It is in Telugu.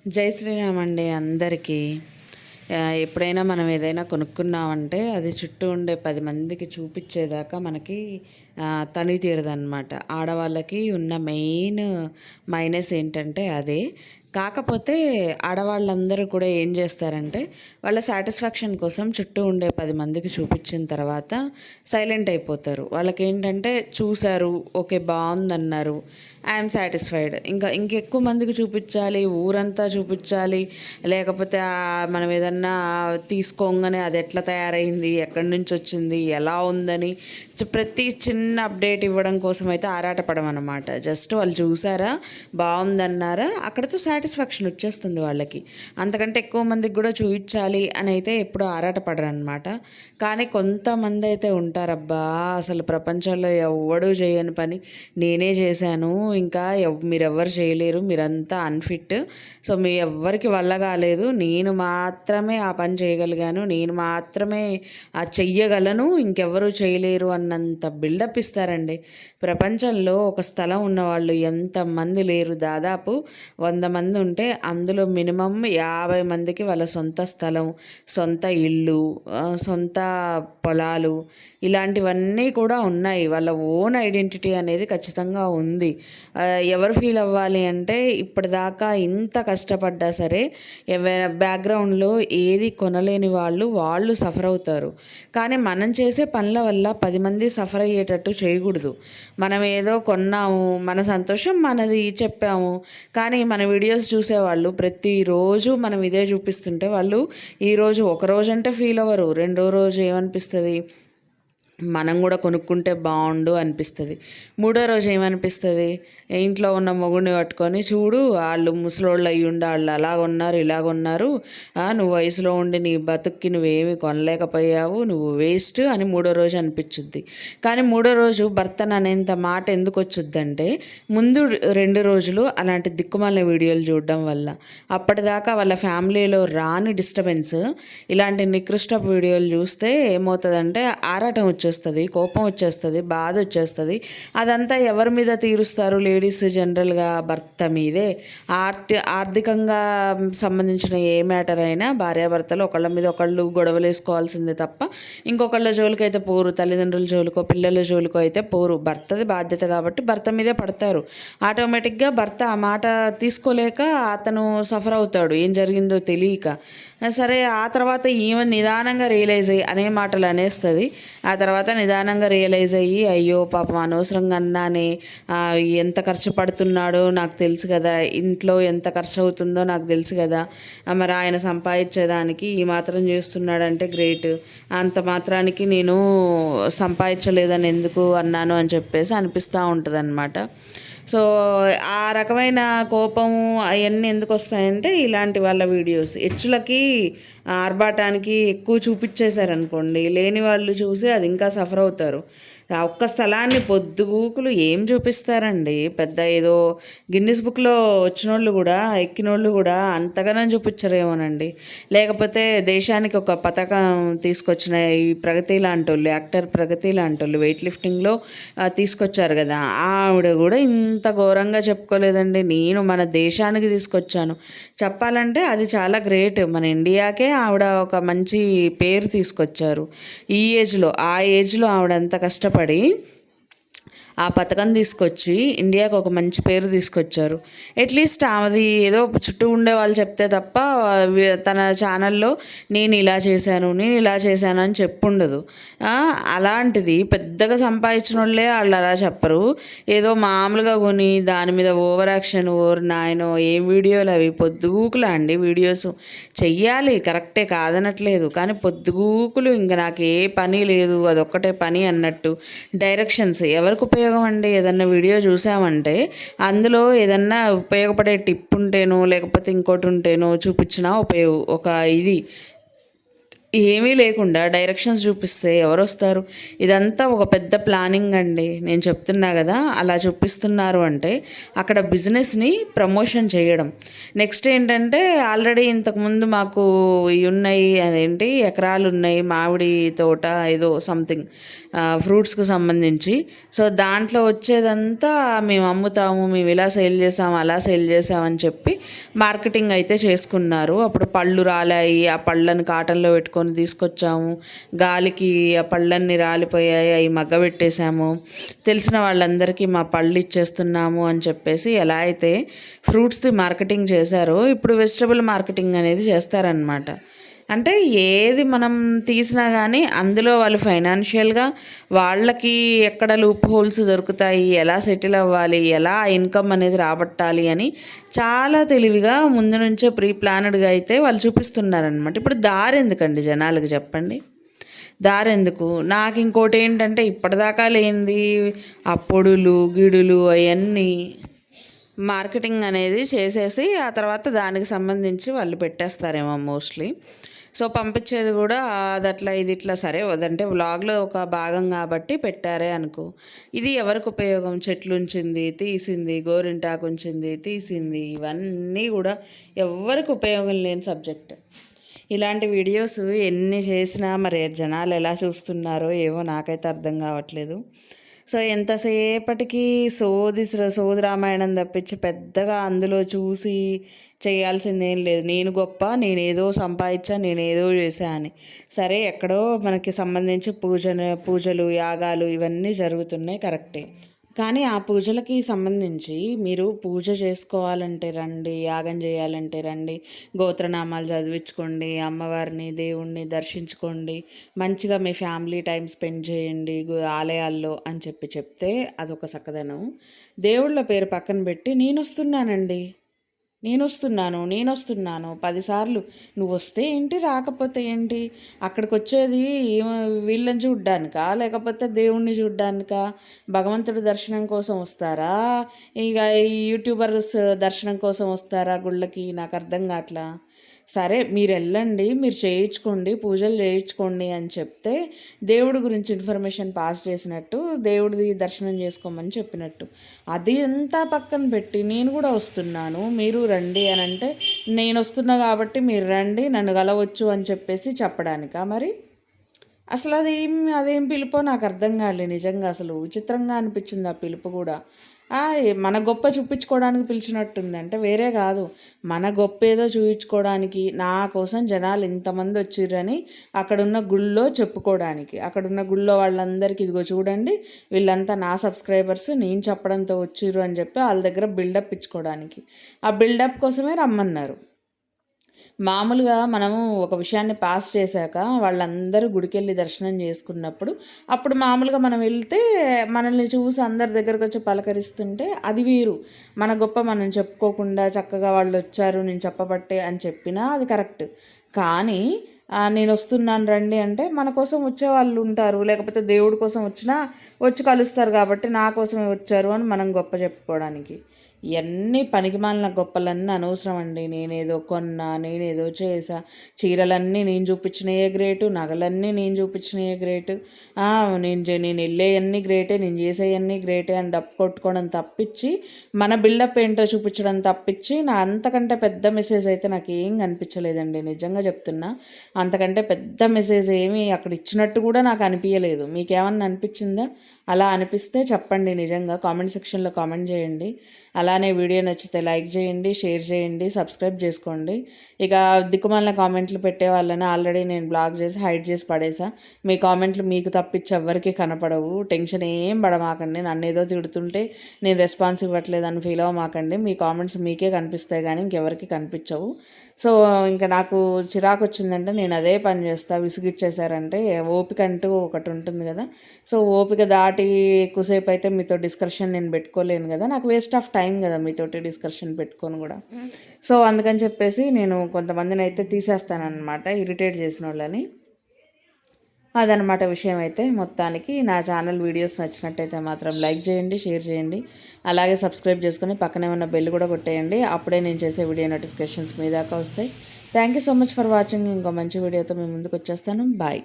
జై శ్రీరామ్ అండి అందరికీ. ఎప్పుడైనా మనం ఏదైనా కొనుక్కున్నామంటే అది చుట్టూ ఉండే 10 మందికి చూపించేదాకా మనకి తనివి తీరదనమాట. ఆడవాళ్ళకి ఉన్న మెయిన్ మైనస్ ఏంటంటే అదే. కాకపోతే ఆడవాళ్ళందరూ కూడా ఏం చేస్తారంటే వాళ్ళ సాటిస్ఫాక్షన్ కోసం చుట్టూ ఉండే 10 మందికి చూపించిన తర్వాత సైలెంట్ అయిపోతారు. వాళ్ళకి ఏంటంటే చూశారు, ఓకే బాగుందన్నారు, ఐఎమ్ సాటిస్ఫైడ్. ఇంకెక్కువ మందికి చూపించాలి, ఊరంతా చూపించాలి, లేకపోతే మనం ఏదన్నా తీసుకోగానే అది ఎట్లా తయారైంది, ఎక్కడి నుంచి వచ్చింది, ఎలా ఉందని ప్రతి చిన్న అప్డేట్ ఇవ్వడం కోసం అయితే ఆరాటపడమన్నమాట. జస్ట్ వాళ్ళు చూసారా, బాగుందన్నారా, అక్కడితో సాటిస్ఫాక్షన్ వచ్చేస్తుంది వాళ్ళకి. అంతకంటే ఎక్కువ మందికి కూడా చూపించాలి అని అయితే ఎప్పుడు ఆరాటపడరు అనమాట. కానీ కొంతమంది అయితే ఉంటారబ్బా, అసలు ప్రపంచంలో ఎవడూ చేయని పని నేనే చేశాను, ఇంకా మీరెవ్వరు చేయలేరు, మీరంతా అన్ఫిట్, సో మీ ఎవ్వరికి వల్ల కాలేదు, నేను మాత్రమే ఆ పని చేయగలిగాను, నేను మాత్రమే ఆ చెయ్యగలను, ఇంకెవ్వరూ చేయలేరు అన్నంత బిల్డప్ ఇస్తారండి. ప్రపంచంలో ఒక స్థలం ఉన్నవాళ్ళు ఎంతమంది లేరు, దాదాపు 100 మంది ఉంటే అందులో మినిమం 50 మందికి వాళ్ళ సొంత స్థలం, సొంత ఇల్లు, సొంత పొలాలు ఇలాంటివన్నీ కూడా ఉన్నాయి. వాళ్ళ ఓన్ ఐడెంటిటీ అనేది ఖచ్చితంగా ఉంది. ఎవరు ఫీల్ అవ్వాలి అంటే ఇప్పటిదాకా ఇంత కష్టపడ్డా సరే ఎవరైనా బ్యాక్గ్రౌండ్లో ఏది కొనలేని వాళ్ళు సఫర్ అవుతారు. కానీ మనం చేసే పనుల వల్ల 10 మంది సఫర్ అయ్యేటట్టు చేయకూడదు. మనం ఏదో కొన్నాము, మన సంతోషం మనది చెప్పాము, కానీ మన వీడియోస్ చూసేవాళ్ళు ప్రతిరోజు మనం ఇదే చూపిస్తుంటే వాళ్ళు ఈరోజు ఒకరోజు అంటే ఫీల్ అవ్వరు, రెండో రోజు ఏమనిపిస్తుంది, మనం కూడా కొనుక్కుంటే బాగుండు అనిపిస్తుంది. మూడో రోజు ఏమనిపిస్తుంది, ఇంట్లో ఉన్న మొగుడిని పట్టుకొని చూడు వాళ్ళు ముసలోళ్ళు అయ్యి ఉండి వాళ్ళు అలాగున్నారు ఇలాగున్నారు, నువ్వు వయసులో ఉండి నీ బతుక్కి నువ్వేమి కొనలేకపోయావు, నువ్వు వేస్ట్ అని మూడో రోజు అనిపించుద్ది. కానీ మూడో రోజు భర్తను అనేంత మాట ఎందుకు వచ్చుద్దంటే ముందు 2 రోజులు అలాంటి దిక్కుమాలిన వీడియోలు చూడడం వల్ల. అప్పటిదాకా వాళ్ళ ఫ్యామిలీలో రాని డిస్టర్బెన్స్ ఇలాంటి నికృష్టపు వీడియోలు చూస్తే ఏమవుతుందంటే ఆరాటం వచ్చేస్తుంది, కోపం వచ్చేస్తుంది, బాధ వచ్చేస్తుంది. అదంతా ఎవరి మీద తీరుస్తారు? లేడీస్ జనరల్గా భర్త మీదే. ఆర్థికంగా సంబంధించిన ఏ మ్యాటర్ అయినా భార్యాభర్తలు ఒకళ్ళ మీద ఒకళ్ళు గొడవలు వేసుకోవాల్సిందే తప్ప ఇంకొకళ్ళ జోలికి అయితే పోరు. తల్లిదండ్రుల జోలికో పిల్లల జోలికో అయితే పోరు. భర్తది బాధ్యత కాబట్టి భర్త మీదే పడతారు. ఆటోమేటిక్గా భర్త ఆ మాట తీసుకోలేక అతను సఫర్ అవుతాడు, ఏం జరిగిందో తెలియక. సరే ఆ తర్వాత ఈమె నిదానంగా రియలైజ్ అయ్యి అనే మాటలు అనేస్తుంది. ఆ తర్వాత నిదానంగా రియలైజ్ అయ్యి అయ్యో పాపం అనవసరంగా అన్నానే, ఎంత ఖర్చు పడుతున్నాడో నాకు తెలుసు కదా, ఇంట్లో ఎంత ఖర్చు అవుతుందో నాకు తెలుసు కదా, మరి ఆయన సంపాదించేదానికి ఈ మాత్రం చేస్తున్నాడంటే గ్రేట్, అంత మాత్రానికి నేను సంపాదించలేదని ఎందుకు అన్నాను అని చెప్పేసి అనిపిస్తూ ఉంటుంది అనమాట. సో ఆ రకమైన కోపము అవన్నీ ఎందుకు వస్తాయంటే ఇలాంటి వాళ్ళ వీడియోస్ హెచ్చులకి ఆర్భాటానికి ఎక్కువ చూపించేశారనుకోండి, లేని వాళ్ళు చూసి అది ఇంకా సఫర్ అవుతారు. ఆ ఒక్క స్థలాన్ని పొద్దుగూకులు ఏం చూపిస్తారండి, పెద్ద ఏదో గిన్నిస్ బుక్లో వచ్చినోళ్ళు కూడా ఎక్కినోళ్ళు కూడా అంతగానో చూపించరేమోనండి. లేకపోతే దేశానికి ఒక పథకం తీసుకొచ్చిన ఈ ప్రగతి లాంటి వాళ్ళు, యాక్టర్ ప్రగతి లాంటి వాళ్ళు వెయిట్ లిఫ్టింగ్లో తీసుకొచ్చారు కదా, ఆవిడ కూడా ఇంత ఘోరంగా చెప్పుకోలేదండి. నేను మన దేశానికి తీసుకొచ్చాను చెప్పాలంటే అది చాలా గ్రేట్. మన ఇండియాకే ఆవిడ ఒక మంచి పేరు తీసుకొచ్చారు. ఈ ఏజ్లో ఆ ఏజ్లో ఆవిడ అంత కష్టపడి ఆ పథకం తీసుకొచ్చి ఇండియాకు ఒక మంచి పేరు తీసుకొచ్చారు. అట్లీస్ట్ ఆమెది ఏదో చుట్టూ ఉండే వాళ్ళు చెప్తే తప్ప తన ఛానల్లో నేను ఇలా చేశాను అని చెప్పుండదు. అలాంటిది పెద్దగా సంపాదించిన వాళ్ళే వాళ్ళు అలా చెప్పరు. ఏదో మామూలుగా కొని దాని మీద ఓవర్ యాక్షన్, ఓవర్ నాయనో ఏం వీడియోలు అవి, పొద్దుగూకులా అండి వీడియోస్ చెయ్యాలి, కరెక్టే కాదనట్లేదు, కానీ పొద్దుగూకులు ఇంకా నాకు ఏ పని లేదు అదొక్కటే పని అన్నట్టు డైరెక్షన్స్ ఎవరికి ఉపయోగం అండి? ఏదన్నా వీడియో చూసామంటే అందులో ఏదన్నా ఉపయోగపడే టిప్ ఉంటేనో లేకపోతే ఇంకోటి ఉంటేనో చూపించినా ఒక ఇది ఏమీ లేకుండా డైరెక్షన్స్ చూపిస్తే ఎవరు వస్తారు? ఇదంతా ఒక పెద్ద ప్లానింగ్ అండి. నేను చెప్తున్నా కదా, అలా చూపిస్తున్నారు అంటే అక్కడ బిజినెస్ని ప్రమోషన్ చేయడం. నెక్స్ట్ ఏంటంటే, ఆల్రెడీ ఇంతకుముందు మాకు ఇవి ఉన్నాయి, అదేంటి ఎకరాలు ఉన్నాయి మామిడి తోట ఏదో సంథింగ్ ఫ్రూట్స్కి సంబంధించి. సో దాంట్లో వచ్చేదంతా మేము అమ్ముతాము, మేము ఇలా సేల్ చేసాము, అలా సేల్ చేసామని చెప్పి మార్కెటింగ్ అయితే చేసుకున్నారు. అప్పుడు పళ్ళు రాలాయి, ఆ పళ్ళని కాటన్లో పెట్టుకొని తీసుకొచ్చాము, గాలికి ఆ పళ్ళన్నీ రాలిపోయాయి, అవి మగ్గబెట్టేసాము, తెలిసిన వాళ్ళందరికీ మా పళ్ళు ఇచ్చేస్తున్నాము అని చెప్పేసి ఎలా అయితే ఫ్రూట్స్ది మార్కెటింగ్ చేశారో ఇప్పుడు వెజిటబుల్ మార్కెటింగ్ అనేది చేస్తారనమాట. అంటే ఏది మనం తీసినా కానీ అందులో వాళ్ళు ఫైనాన్షియల్గా వాళ్ళకి ఎక్కడ లూప్ హోల్స్ దొరుకుతాయి, ఎలా సెటిల్ అవ్వాలి, ఎలా ఇన్కమ్ అనేది రాబట్టాలి అని చాలా తెలివిగా ముందు నుంచే ప్రీ ప్లానెడ్గా అయితే వాళ్ళు చూపిస్తున్నారనమాట. ఇప్పుడు దారి ఎందుకండి జనాలకు చెప్పండి? దారి ఎందుకు? నాకు ఇంకోటి ఏంటంటే, ఇప్పటిదాకా లేనిది ఆ పొడులు గిడులు అవన్నీ మార్కెటింగ్ అనేది చేసేసి ఆ తర్వాత దానికి సంబంధించి వాళ్ళు పెట్టేస్తారేమో మోస్ట్లీ. సో పంపించేది కూడా అది అట్లా ఇది ఇట్లా, సరే అదంటే వ్లాగ్లో ఒక భాగం కాబట్టి పెట్టారే అనుకో. ఇది ఎవరికి ఉపయోగం? చెట్లు ఉంచింది తీసింది, గోరింటాకు ఉంచింది తీసింది, ఇవన్నీ కూడా ఎవరికి ఉపయోగం లేని సబ్జెక్ట్. ఇలాంటి వీడియోస్ ఎన్ని చేసినా మరి జనాలు ఎలా చూస్తున్నారో ఏవో నాకైతే అర్థం కావట్లేదు. సో ఎంతసేపటికి సోది రామాయణం తప్పించి పెద్దగా అందులో చూసి చేయాల్సిందేం లేదు. నేను గొప్ప, నేనేదో సంపాదించా, నేనేదో చేశా అని. సరే ఎక్కడో మనకి సంబంధించి పూజలు యాగాలు ఇవన్నీ జరుగుతున్నాయి, కరెక్టే. కానీ ఆ పూజలకి సంబంధించి మీరు పూజ చేసుకోవాలంటే రండి, యాగం చేయాలంటే రండి, గోత్రనామాలు చదివించుకోండి, అమ్మవారిని దేవుణ్ణి దర్శించుకోండి, మంచిగా మీ ఫ్యామిలీ టైం స్పెండ్ చేయండి ఆలయాల్లో అని చెప్తే అదొక చక్కదనం. దేవుళ్ళ పేరు పక్కన పెట్టి నేను వస్తున్నాను 10 సార్లు. నువ్వు వస్తే ఏంటి, రాకపోతే ఏంటి? అక్కడికి వచ్చేది వీళ్ళని చూడ్డానికా, లేకపోతే దేవుణ్ణి చూడ్డానికా? భగవంతుడి దర్శనం కోసం వస్తారా, ఇక ఈ యూట్యూబర్స్ దర్శనం కోసం వస్తారా గుళ్ళకి? నాకు అర్థం కావట్లా. సరే మీరు వెళ్ళండి, మీరు చేయించుకోండి, పూజలు చేయించుకోండి అని చెప్తే దేవుడి గురించి ఇన్ఫర్మేషన్ పాస్ చేసినట్టు, దేవుడిది దర్శనం చేసుకోమని చెప్పినట్టు. అది అంతా పక్కన పెట్టి నేను కూడా వస్తున్నాను మీరు రండి అని అంటే, నేను వస్తున్నా కాబట్టి మీరు రండి, నన్ను కలవచ్చు అని చెప్పేసి చెప్పడానికా? మరి అసలు అదేం పిలుపో నాకు అర్థం కాలే నిజంగా. అసలు విచిత్రంగా అనిపించింది ఆ పిలుపు కూడా. మన గొప్ప చూపించుకోవడానికి పిలిచినట్టుంది. అంటే వేరే కాదు, మన గొప్ప ఏదో చూపించుకోవడానికి, నా కోసం జనాలు ఇంతమంది వచ్చిర్రని అక్కడున్న గుళ్ళో చెప్పుకోవడానికి, అక్కడున్న గుళ్ళో వాళ్ళందరికీ ఇదిగో చూడండి వీళ్ళంతా నా సబ్స్క్రైబర్స్, నేను చెప్పడంతో వచ్చిర్రు అని చెప్పి వాళ్ళ దగ్గర బిల్డప్ ఇచ్చుకోవడానికి. ఆ బిల్డప్ కోసమే రమ్మన్నారు. మామూలుగా మనము ఒక విషయాన్ని పాస్ చేశాక వాళ్ళందరూ గుడికెళ్ళి దర్శనం చేసుకున్నప్పుడు, అప్పుడు మామూలుగా మనం వెళ్తే మనల్ని చూసి అందరి దగ్గరకు వచ్చి పలకరిస్తుంటే అది వీరు. మన గొప్ప మనం చెప్పుకోకుండా చక్కగా వాళ్ళు వచ్చారు నేను చెప్పబట్టే అని చెప్పినా అది కరెక్ట్. కానీ నేను వస్తున్నాను రండి అంటే మన కోసం వచ్చే వాళ్ళు ఉంటారు, లేకపోతే దేవుడి కోసం వచ్చినా వచ్చి కలుస్తారు కాబట్టి నా కోసమే వచ్చారు అని మనం గొప్ప చెప్పుకోవడానికి. ఇవన్నీ పనికిమాలిన గొప్పలన్నీ అనవసరం అండి. నేనేదో కొన్నా, నేనేదో చేసా, చీరలన్నీ నేను చూపించినయే గ్రేటు, నగలన్నీ నేను చూపించినయే గ్రేటు, నేను వెళ్ళేవన్నీ గ్రేటే, నేను చేసేవన్నీ గ్రేటే అని డప్పు కొట్టుకోవడం తప్పించి, మన బిల్డప్ ఏంటో చూపించడం తప్పించి నా అంతకంటే పెద్ద మెసేజ్ అయితే నాకు ఏం కనిపించలేదండి. నిజంగా చెప్తున్నా, అంతకంటే పెద్ద మెసేజ్ ఏమీ అక్కడ ఇచ్చినట్టు కూడా నాకు అనిపించలేదు. మీకేమన్నా అనిపించిందా? అలా అనిపిస్తే చెప్పండి, నిజంగా కామెంట్ సెక్షన్లో కామెంట్ చేయండి. అలానే వీడియో నచ్చితే లైక్ చేయండి, షేర్ చేయండి, సబ్స్క్రైబ్ చేసుకోండి. ఇక దిక్కుమాలిన కామెంట్లు పెట్టే వాళ్ళని ఆల్రెడీ నేను బ్లాక్ చేసి హైడ్ చేసి పడేసా. మీ కామెంట్లు మీకు తప్పించి ఎవ్వరికీ కనపడవు. టెన్షన్ ఏం పడమాకండి. నన్ను ఏదో తిడుతుంటే నేను రెస్పాన్స్ ఇవ్వట్లేదని ఫీల్ అవ్వమాకండి. మీ కామెంట్స్ మీకే కనిపిస్తాయి కానీ ఇంకెవరికి కనిపించవు. సో ఇంకా నాకు చిరాకు వచ్చిందంటే నేను అదే పని చేస్తా. విసిగిచ్చేసారంటే ఓపిక అంటూ ఒకటి ఉంటుంది కదా. సో ఓపిక దాటి ఎక్కువసేపు అయితే మీతో డిస్కషన్ నేను పెట్టుకోలేను కదా, నాకు వేస్ట్ ఆఫ్ టైం కదా మీతోటి డిస్కషన్ పెట్టుకొని కూడా. సో అందుకని చెప్పేసి నేను కొంతమందిని అయితే తీసేస్తానన్నమాట, ఇరిటేట్ చేసిన వాళ్ళని. అదనమాట విషయం. అయితే మొత్తానికి నా ఛానల్ వీడియోస్ నచ్చినట్టయితే మాత్రం లైక్ చేయండి, షేర్ చేయండి, అలాగే సబ్స్క్రైబ్ చేసుకొని పక్కనే ఉన్న బెల్ కూడా కొట్టేయండి. అప్పుడే నేను చేసే వీడియో నోటిఫికేషన్స్ మీ దాకా వస్తాయి. Thank you so much for watching. ఇంకో మంచి వీడియోతో మేము ముందుకు వచ్చేస్తాను. బాయ్.